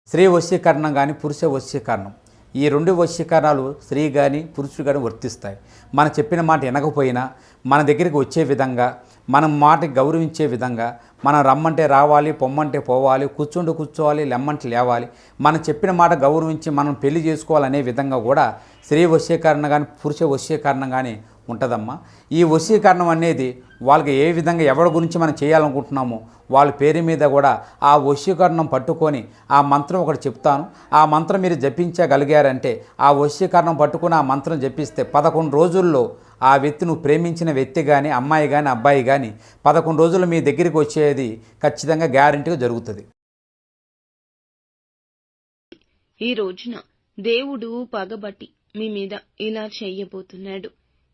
స్త్రీ వశీకరణం కానీ పురుష వశీకరణం, ఈ రెండు వశీకరణాలు స్త్రీ కానీ పురుషుడు కానీ వర్తిస్తాయి. మనం చెప్పిన మాట వినకపోయినా మన దగ్గరికి వచ్చే విధంగా, మనం మాటకి గౌరవించే విధంగా, మనం రమ్మంటే రావాలి, పొమ్మంటే పోవాలి, కూర్చుంటే కూర్చోవాలి, లెమ్మంటే లేవాలి, మనం చెప్పిన మాట గౌరవించి మనం పెళ్లి చేసుకోవాలనే విధంగా కూడా స్త్రీ వశీకరణ కానీ పురుష వశీకరణం కానీ ఉంటుందమ్మా. ఈ వశీకరణం అనేది వాళ్ళకి ఏ విధంగా ఎవరి గురించి మనం చేయాలనుకుంటున్నామో వాళ్ళ పేరు మీద కూడా ఆ వశీకరణం పట్టుకొని ఆ మంత్రం ఒకటి చెప్తాను. ఆ మంత్రం మీరు జపించగలిగారంటే, ఆ వశీకరణం పట్టుకొని ఆ మంత్రం జపిస్తే 11 రోజుల్లో ఆ వ్యక్తి, నువ్వు ప్రేమించిన వ్యక్తి కానీ, అమ్మాయి కానీ, అబ్బాయి కానీ 11 రోజులు మీ దగ్గరికి వచ్చేది ఖచ్చితంగా గ్యారెంటీగా జరుగుతుంది. ఈ రోజున దేవుడు పగబట్టి మీ మీద ఇలా చెయ్యబోతున్నాడు.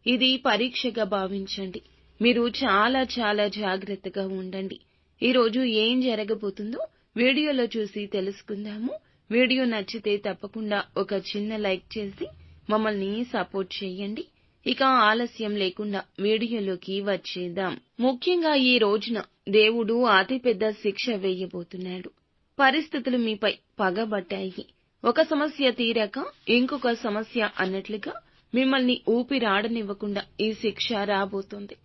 ఇది పరీక్షగా భావించండి. మీరు చాలా చాలా జాగ్రత్తగా ఉండండి. ఈరోజు ఏం జరగబోతుందో వీడియోలో చూసి తెలుసుకుందాము. వీడియో నచ్చితే తప్పకుండా ఒక చిన్న లైక్ చేసి మమ్మల్ని సపోర్ట్ చేయండి. ఇక ఆలస్యం లేకుండా వీడియోలోకి వచ్చేద్దాం. ముఖ్యంగా ఈ రోజున దేవుడు అతిపెద్ద శిక్ష వేయబోతున్నాడు. పరిస్థితులు మీపై పగబట్టాయి. ఒక సమస్య తీరాక ఇంకొక సమస్య అన్నట్లుగా మిమ్మల్ని ఊపిరాడనివ్వకుండా ఈ శిక్ష రాబోతోంది.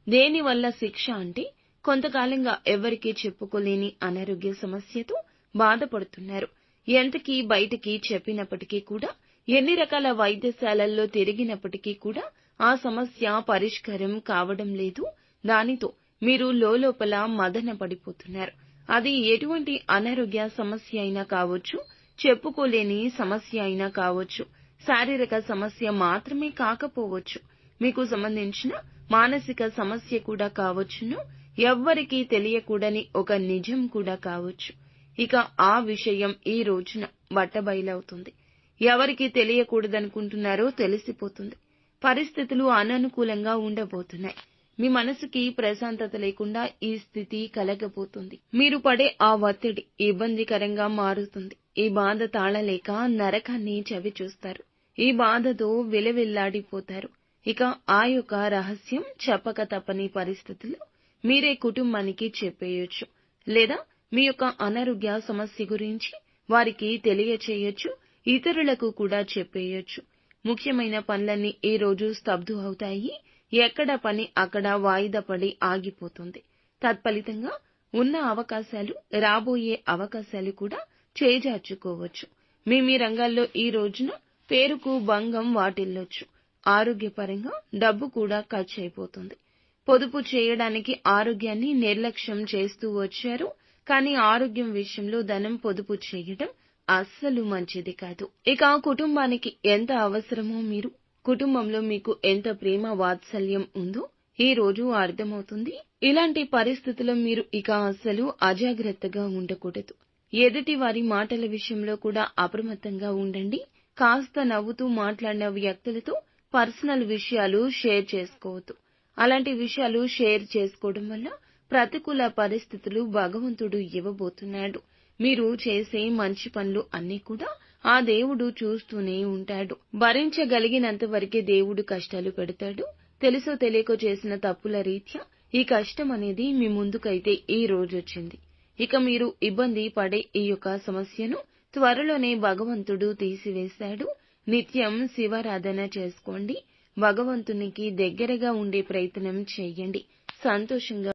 దేనివల్ల శిక్ష అంటే, కొంతకాలంగా ఎవరికీ చెప్పుకోలేని అనారోగ్య సమస్యతో బాధపడుతున్నారు. ఎంతకీ బయటికి చెప్పినప్పటికీ కూడా, ఎన్ని రకాల వైద్యశాలల్లో తిరిగినప్పటికీ కూడా ఆ సమస్య పరిష్కారం కావడం లేదు. దానితో మీరు లోలోపల మదన పడిపోతున్నారు. అది ఎటువంటి అనారోగ్య సమస్య అయినా కావచ్చు, చెప్పుకోలేని సమస్య అయినా కావచ్చు, శారీరక సమస్య మాత్రమే కాకపోవచ్చు, మీకు సంబంధించిన మానసిక సమస్య కూడా కావచ్చును, ఎవ్వరికీ తెలియకూడని ఒక నిజం కూడా కావచ్చు. ఇక ఆ విషయం ఈ రోజున బట్టబయలవుతుంది. ఎవరికి తెలియకూడదనుకుంటున్నారో తెలిసిపోతుంది. పరిస్థితులు అననుకూలంగా ఉండబోతున్నాయి. మీ మనసుకి ప్రశాంతత లేకుండా ఈ స్థితి కలగబోతుంది. మీరు పడే ఆ ఒత్తిడి ఇబ్బందికరంగా మారుతుంది. ఈ బాధ తాళలేక నరకాన్ని చవిచూస్తారు. ఈ బాధతో విలవిల్లాడిపోతారు. ఇక ఆ యొక్క రహస్యం చెప్పక తప్పని పరిస్థితుల్లో మీరే కుటుంబానికి చెప్పేయొచ్చు, లేదా మీ యొక్క అనారోగ్య సమస్య గురించి వారికి తెలియచేయొచ్చు, ఇతరులకు కూడా చెప్పేయొచ్చు. ముఖ్యమైన పనులన్నీ ఈ రోజు స్తబ్దు అవుతాయి. ఎక్కడ పని అక్కడ వాయిదా పడి ఆగిపోతుంది. తత్ఫలితంగా ఉన్న అవకాశాలు, రాబోయే అవకాశాలు కూడా చేజార్చుకోవచ్చు. మీ రంగాల్లో ఈ రోజున పేరుకు భంగం వాటిల్లొచ్చు. ఆరోగ్యపరంగా డబ్బు కూడా ఖర్చు అయిపోతుంది. పొదుపు చేయడానికి ఆరోగ్యాన్ని నిర్లక్ష్యం చేస్తూ వచ్చారు. కానీ ఆరోగ్యం విషయంలో ధనం పొదుపు చేయడం అస్సలు మంచిది కాదు. ఇక కుటుంబానికి ఎంత అవసరమో, మీరు కుటుంబంలో మీకు ఎంత ప్రేమ వాత్సల్యం ఉందో ఈ రోజు అర్థమవుతుంది. ఇలాంటి పరిస్థితుల్లో మీరు ఇక అస్సలు అజాగ్రత్తగా ఉండకూడదు. ఎదుటి వారి మాటల విషయంలో కూడా అప్రమత్తంగా ఉండండి. కాస్త నవ్వుతూ మాట్లాడిన వ్యక్తులతో పర్సనల్ విషయాలు షేర్ చేసుకోవద్దు. అలాంటి విషయాలు షేర్ చేసుకోవడం వల్ల ప్రతికూల పరిస్థితులు భగవంతుడు ఇవ్వబోతున్నాడు. మీరు చేసే మంచి పనులు అన్నీ కూడా ఆ దేవుడు చూస్తూనే ఉంటాడు. భరించగలిగినంత వరకే దేవుడు కష్టాలు పెడతాడు. తెలుసో తెలియకో చేసిన తప్పుల రీత్యా ఈ కష్టం అనేది మీ ముందుకైతే ఈ రోజు వచ్చింది. ఇక మీరు ఇబ్బంది పడే ఈ యొక్క సమస్యను త్వరలోనే భగవంతుడు తీసివేశాడు. నిత్యం శివారాధన చేసుకోండి. భగవంతునికి దగ్గరగా ఉండే ప్రయత్నం చేయండి. సంతోషంగా